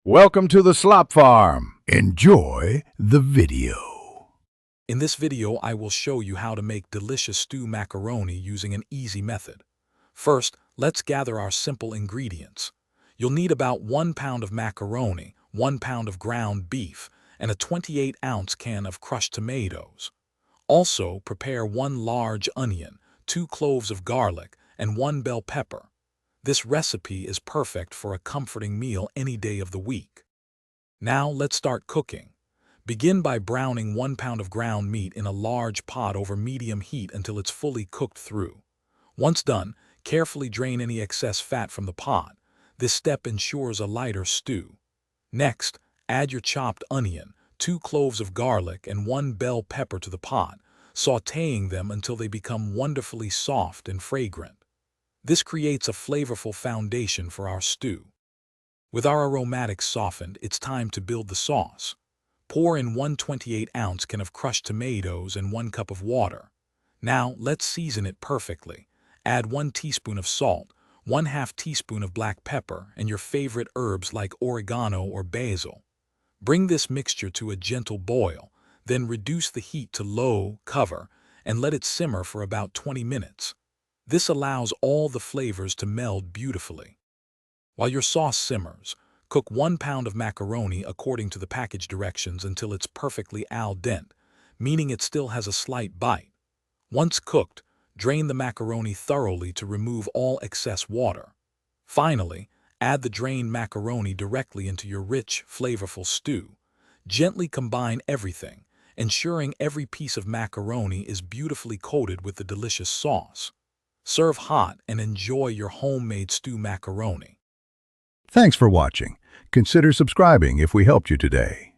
Welcome to the Slop Farm. Enjoy the video. In this video, I will show you how to make delicious stew macaroni using an easy method. First, let's gather our simple ingredients. You'll need about 1 pound of macaroni, 1 pound of ground beef, and a 28-ounce can of crushed tomatoes. Also, prepare 1 large onion, 2 cloves of garlic, and 1 bell pepper. This recipe is perfect for a comforting meal any day of the week. Now let's start cooking. Begin by browning 1 pound of ground meat in a large pot over medium heat until it's fully cooked through. Once done, carefully drain any excess fat from the pot. This step ensures a lighter stew. Next, add your chopped onion, 2 cloves of garlic, and 1 bell pepper to the pot, sautéing them until they become wonderfully soft and fragrant. This creates a flavorful foundation for our stew. With our aromatics softened, it's time to build the sauce. Pour in 1 28-ounce can of crushed tomatoes and 1 cup of water. Now, let's season it perfectly. Add 1 teaspoon of salt, 1/2 teaspoon of black pepper, and your favorite herbs like oregano or basil. Bring this mixture to a gentle boil, then reduce the heat to low, cover, and let it simmer for about 20 minutes. This allows all the flavors to meld beautifully. While your sauce simmers, cook 1 pound of macaroni according to the package directions until it's perfectly al dente, meaning it still has a slight bite. Once cooked, drain the macaroni thoroughly to remove all excess water. Finally, add the drained macaroni directly into your rich, flavorful stew. Gently combine everything, ensuring every piece of macaroni is beautifully coated with the delicious sauce. Serve hot and enjoy your homemade stew macaroni. Thanks for watching. Consider subscribing if we helped you today.